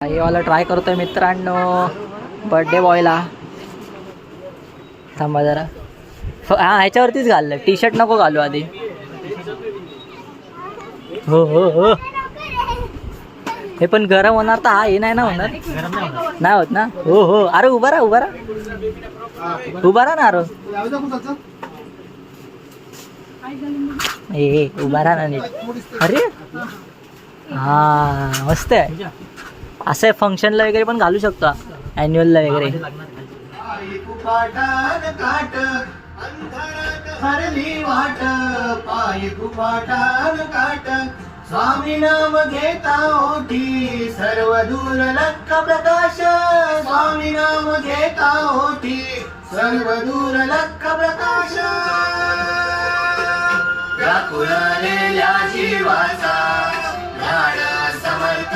हे वाला ट्राय करतोय मित्रांनो, बर्थडे बॉयला. थांबा जरा. हा ह्याच्यावरतीच घाललं, टी शर्ट नको घालू आधी. हो हो हो. हे पण गरम होणार तर हा हे नाही ना होणार. नाही होत ना. हो हो. अरे उभा राहा उभा राहा उभा राहा ना. अरे ए उभा राहा ना नीट. अरे हा मस्त आहे. असं फंक्शनला वगैरे पण घालू शकतो, ॲन्युअलला वगैरे. स्वामी नाम घेता ओठी सर्व दूर लक्ष प्रकाश. स्वामी नाम घेता ओठी सर्व दूर लक्ष प्रकाश. व्याकुळलेल्या जीवाचा ज्ञान समर्थ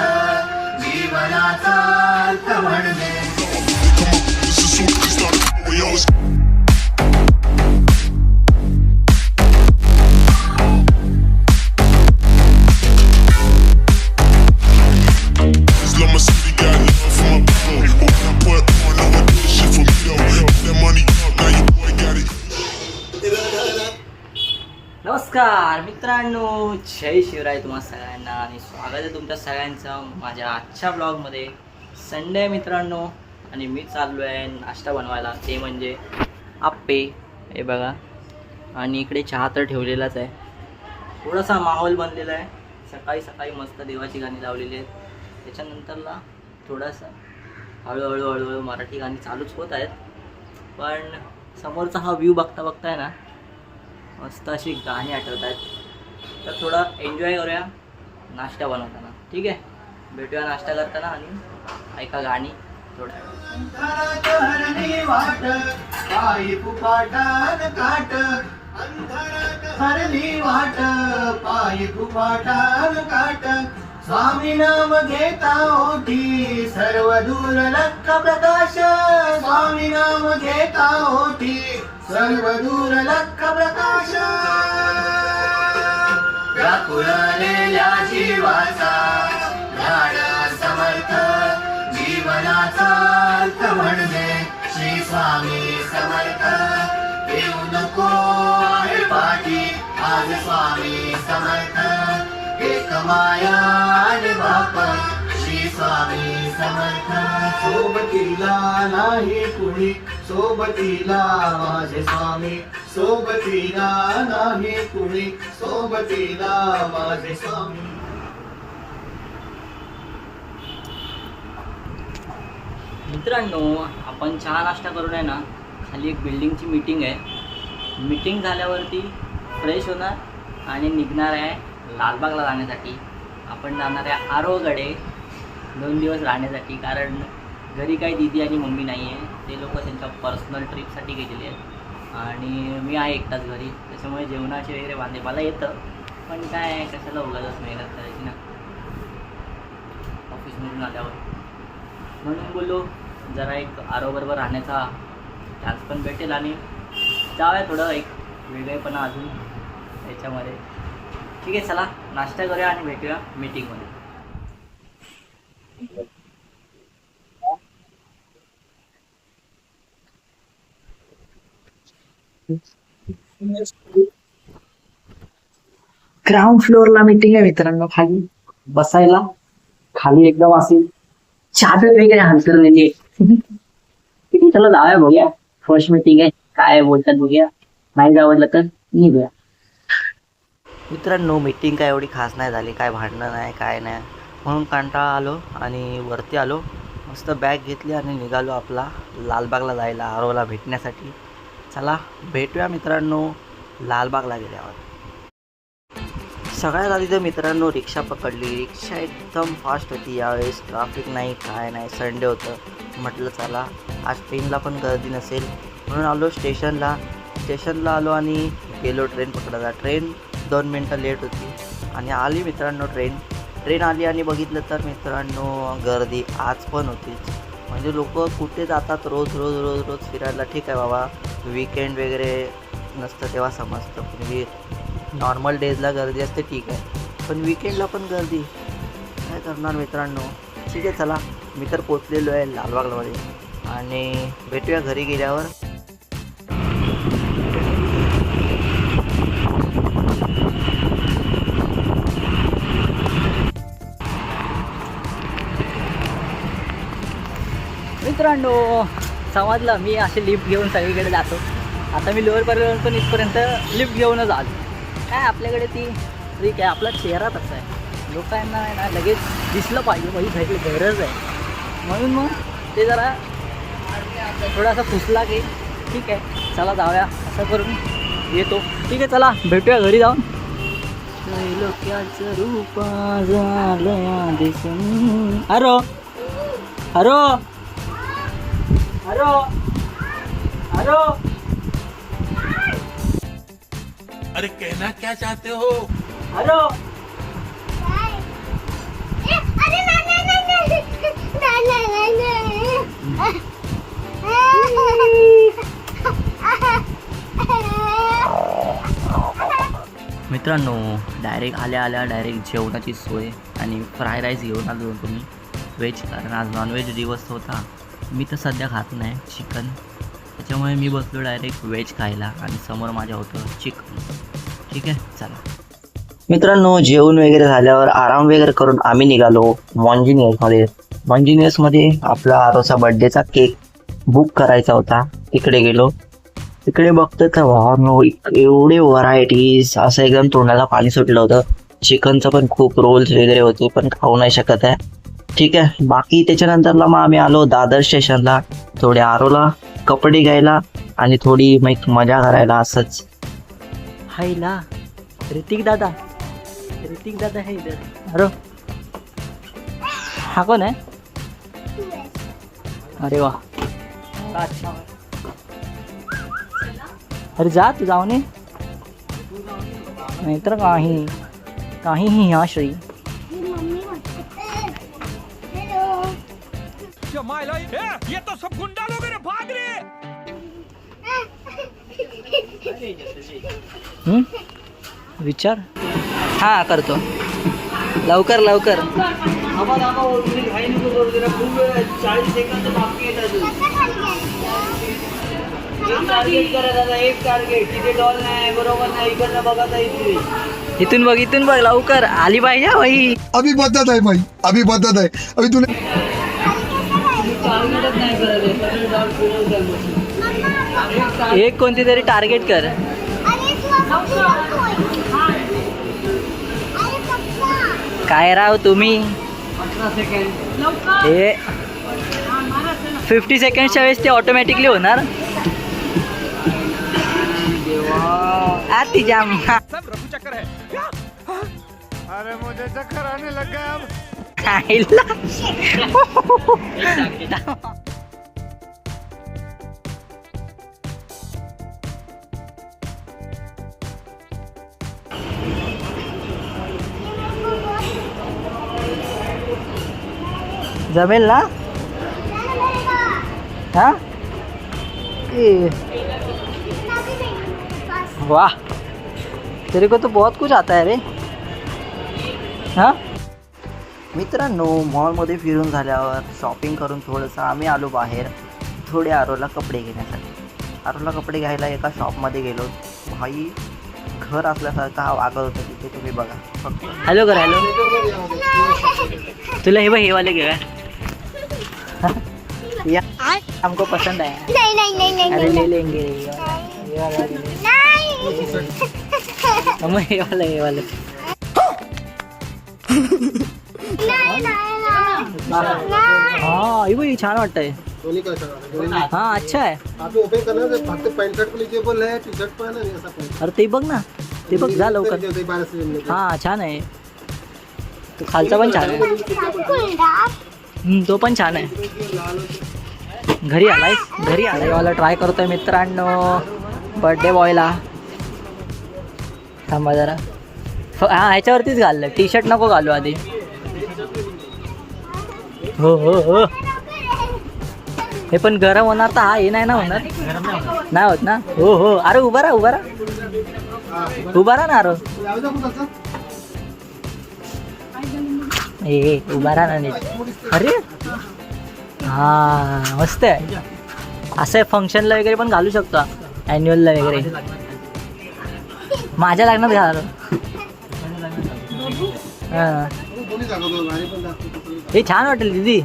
जीवनाचा अर्थ म्हणजे. नमस्कार मित्रांनो, जय शिवराय तुम्हा सगळ्यांना आणि स्वागत आहे तुमच्या सगळ्यांचं माझ्या आजच्या ब्लॉगमध्ये. संडे आहे मित्रांनो आणि मी चाललो आहे नाश्ता बनवायला, ते म्हणजे आप्पे. हे बघा, आणि इकडे चहा तर ठेवलेलाच आहे. थोडासा माहोल बनलेला आहे. सकाळी सकाळी मस्त देवाची गाणी लावलेली आहेत. त्याच्यानंतरला थोडासा हळूहळू हळूहळू मराठी गाणी चालूच होत आहेत. पण समोरचा हा व्ह्यू बघता बघता आहे ना, मस्त अशी गाणी आठवत आहेत. तर थोडा एन्जॉय करूया नाश्ता बनवताना. ठीक आहे, भेटूया नाश्ता करताना आणि ऐका गाणी थोड्या. स्वामी नाम घेता ओठी सर्व दूर लक्ष प्रकाश. स्वामी नाम घेता ओठी सर्व दूर लक्ष प्रकाश. व्याकुळलेल्या जीवाचा ज्ञान समर्थ जीवनाचा अर्थ म्हणजे. श्री स्वामी समर्थ येऊ नको आहे पाठी आज स्वामी समर्थ. एक माया आणि बाप श्री स्वामी समर्थ. सोबतीला नाही कुणी सोबतीला माझे स्वामी. सोबतीला नाही कुणी सोबतीला माझे स्वामी. मित्रांनो, आपण चहा नाश्ता करून आहे ना, खाली एक बिल्डिंगची मीटिंग आहे. मीटिंग झाल्यावरती फ्रेश होणार आणि निघणार आहे लालबागला जाण्यासाठी. आपण जाणार आहे आरोगडे 2 दिवस राहण्यासाठी, कारण घरी काही दीदी आणि मम्मी नाही आहे. ते लोक त्यांच्या पर्सनल ट्रिपसाठी गेलेले आहेत आणि मी आहे एकटाच घरी. त्याच्यामुळे जेवणाचे वगैरे वांदे मला येतं, पण काय कशाला उगाच मेहनत करायची ना ऑफिसमधून आल्यावर. म्हणून बोललो जरा एक आरोबरोबर राहण्याचा चान्स पण भेटेल आणि जाऊया थोडं एक वेगळेपणा अजून याच्यामध्ये. ठीक आहे, चला नाश्ता करूया आणि भेटूया मीटिंगमध्ये. ग्राउंड फ्लोअरला मीटिंग आहे मित्रांनो. खाली बसायला, खाली एकदम अशी चादर वगैरे हांतरलेली आहे. किती चला जाऊया, बघूया. फर्स्ट मीटिंग आहे, काय बोलतात बघूया. नाही आवडलं तर निघूया. मित्रांनो, मीटिंग काय एवढी खास नाही झाली, काय भांडणं नाही काय नाही. म्हणून कंटाळा आलो आणि वरती आलो. मस्त बॅग घेतली आणि निघालो आपला लालबागला जायला, आरोला भेटण्यासाठी. चला भेटूया मित्रांनो लालबागला गेल्यावर. सगळ्यात आधी तर मित्रांनो रिक्षा पकडली. रिक्षा एकदम फास्ट होती यावेळेस, ट्रॅफिक नाही काय नाही. संडे होतं, म्हटलं चला आज ट्रेनला पण गर्दी नसेल म्हणून आलो स्टेशनला. स्टेशनला आलो आणि गेलो ट्रेन पकडायला. ट्रेन 2 मिनटं लेट होती आणि आली मित्रांनो ट्रेन आली आणि बघितलं तर मित्रांनो गर्दी आज पण होतीच. म्हणजे लोक कुठे जातात रोज रोज रोज रोज फिरायला. ठीक आहे बाबा, वीकेंड वगैरे नसतं तेव्हा समजतं, पण नॉर्मल डेजला गर्दी असते ठीक आहे, पण वीकेंडला पण गर्दी काय करणार मित्रांनो. ठीक आहे चला, मी तर पोचलेलो आहे लालबागमध्ये आणि भेटूया घरी गेल्यावर. मित्रांनो समजलं, मी असे लिफ्ट घेऊन सगळीकडे जातो. आता मी लोअरपर्यंत पण इथपर्यंत लिफ्ट घेऊनच आलो. काय आपल्याकडे ती ट्रिक आहे, आपला चेहरा तसा आहे, लोकांना आहे ना लगेच दिसलं पाहिजे, माझी भेटली गरज आहे. म्हणून मग ते जरा थोडासा फुसला की ठीक आहे चला जाऊया असं करून येतो. ठीक आहे चला भेटूया घरी जाऊन. लोक्याचं रूप झालं दिसून. हरो हरो हरो हरो. अरे कहना क्या चाहते हो? हरो मित्रांनो डायरेक्ट आल्या डायरेक्ट जेवणाची सोय आणि फ्राय राईस घेऊन आलो होतो मी व्हेज, कारण आज नॉनव्हेज दिवस होता. मी तर सध्या खात नाही चिकन, त्याच्यामुळे मी बसलो डायरेक्ट व्हेज खायला आणि समोर माझ्या होतं चिकन. ठीक आहे चला मित्रांनो, जेवण वगैरे झाल्यावर आराम वगैरे करून आम्ही निघालो मॉन्जिनियसमध्ये आपला आरोचा बड्डेचा केक बुक करायचा होता. तिकडे गेलो, तिकडे बघतो तर वाह एवढे व्हरायटीज, असं एकदम तोंडाला पाणी सुटलं होतं. चिकनचं पण खूप रोल्स वगैरे होते, पण खाऊ नाही शकत आहे. ठीक आहे, बाकी त्याच्यानंतरला मग आम्ही आलो दादर स्टेशनला थोडे आरोला कपडे घ्यायला आणि थोडी मजा करायला असंच. हायला ऋतिक दादा है इधर. अरे हा कोण आहे? अरे वा अच्छा. अरे जा तू जाऊ नये, नाहीतर काहीही आश्रयी. ये तो सब गुंडा लोग हैं, भाग रे. विचार हा करतो लवकर लवकर. एक टार्गेट तिथे डॉल नाही, बरोबर नाही, इकडनं बघत आहे. इथून बघ लवकर आली पाहिजे भाई. अभी बदत आहे भाई, अभी बदत आहे. अभी तुला एक कोणती तरी टार्गेट कर. काय राव तुम्ही 50 सेकंडच्या वेळेस ते ऑटोमॅटिकली होणार. आती जाम. सब रफू चक्कर है क्या? अरे मुझे चक्कर आने लग गया अब. जमेल ना? हाँ वाह, तेरे को तो बहुत कुछ आता है रे. हां मित्रांनो, मॉलमध्ये फिरून झाल्यावर शॉपिंग करून थोडंसं आम्ही आलो बाहेर थोडे आरोला कपडे घेण्यासाठी. आरोला कपडे घ्यायला एका शॉपमध्ये गेलो. भाई घर असल्यासारखं हा वागत होतं तिथे, तुम्ही बघा. हॅलो कर हॅलो. तुला हे वाले घे या, हमको पसंद है. नहीं अरे ले लेंगे ये वाला. हाँ ये छान वाटतंय. हाँ अच्छा है. अरे ते बघ ना, ते बघ जा लवकर. हाँ छान आहे तो, खालचा पण छान आहे. तो पण छान आहे. घरी आलाय वाला ट्राय करतोय मित्रांनो बर्थडे बॉयला. थांबा जरा. हां ह्याच्यावरतीच घाललं, टी शर्ट नको घालू आधी. हो हे पण गरम होणार तर. हा हे नाही ना होणार, नाही होत ना. हो अरे उभा राहा ना. अरे ए उभा राहा ना नीट. अरे हा मस्त आहे. असं फंक्शनला वगैरे पण घालू शकतो, ॲन्युअलला वगैरे. माझ्या लग्नात घालू. हा हे छान वाटेल दीदी.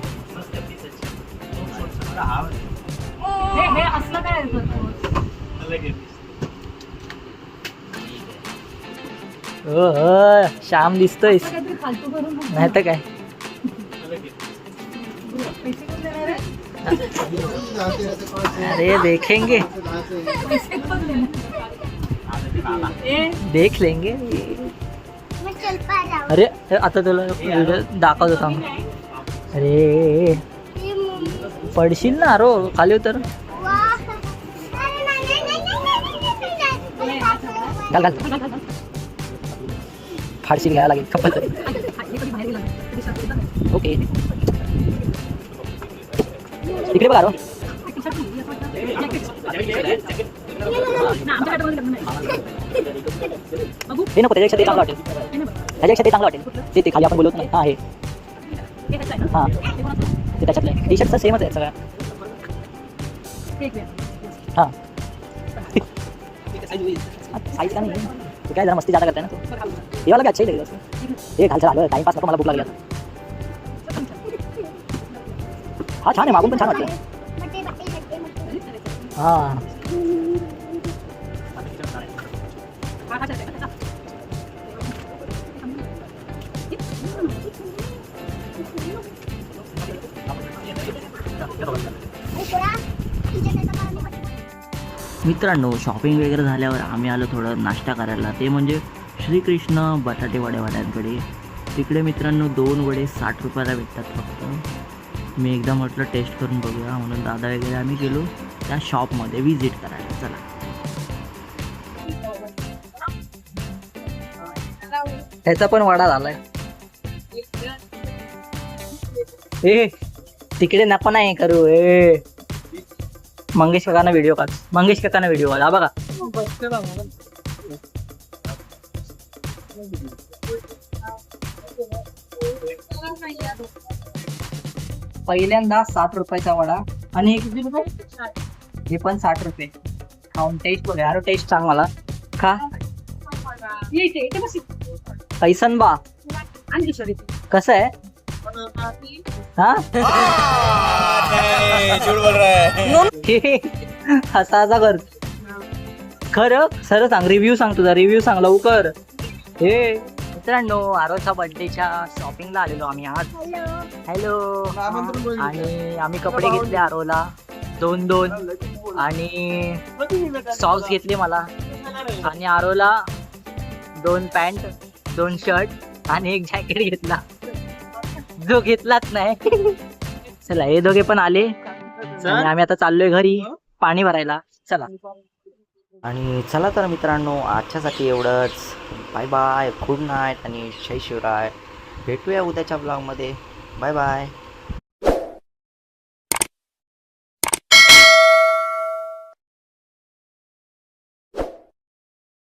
हो हो श्याम दिसतोयस नाही तर काय. अरे देखेंगे देख लेंगे. अरे आता तुला व्हिडिओ दाखवतो थांब. अरे पडशील ना रो खाली उतर. घाल घाल फाडशील घ्यायला लागेल कंपल्सरी. ओके इकडे बघा रो. हे नको त्याच्यापेक्षा ते चांगलं वाटेल. त्याच्यापेक्षा ते चांगलं वाटेल. ते खाली आपण बोलवतो ना. हां हे हां ते त्याच्यातलं टी शर्टचं सेमच आहे सगळ्या. हां साईज का नाही तू काय जरा मस्ती जादा करताय ना तू. हे वाला अच्छा लागेल. हे घाल आलो टाइमपास नको मला भूक लागली. हा छान आहे मागून पण छान वाटतं. हां मित्रांनो शॉपिंग वगैरे झाल्यावर आम्ही आलो थोडं नाश्ता करायला. ते म्हणजे श्रीकृष्ण बटाटे वड्याकडे. तिकडे मित्रांनो 2 वडे 60 रुपयाला भेटतात फक्त. मी एकदा म्हटलं टेस्ट करून बघूया म्हणून दादा वगैरे आम्ही गेलो त्या शॉपमध्ये व्हिजिट करायला. चला ह्याचा पण वडा झालाय. ए तिकडे नको नाही करू. ए मंगेश काकांना व्हिडिओ काढ. मंगेश काकांना व्हिडिओ काढ. हा बघा पहिल्यांदा 60 रुपयाचा वडा आणि हे पण 60 रुपये. खाऊन टेस्ट बघा यार. टेस्ट सांग मला. खा कैसन बा कसं आहे. हा असा असा कर खरं सरळ सांग. रिव्ह्यू सांग तुझा. रिव्ह्यू सांग लवकर. हे मित्रांनो आरोच्या बर्थडेच्या शॉपिंगला आलेलो आम्ही आज. हॅलो आणि आम्ही कपडे घेतले आरोला 2 आणि सॉक्स घेतले मला. आणि आरोला 2 पॅन्ट 2 शर्ट आणि 1 जॅकेट घेतला जो घेतलाच नाही. चला हे दोघे पण आले आणि आम्ही आता चाललोय घरी पाणी भरायला. चला आणि चला तर मित्रांनो आजच्यासाठी एवढंच. Bye bye. गुड नाईट आणि जय शिवराय. भेटूया उद्याच्या ब्लॉगमध्ये. Bye bye.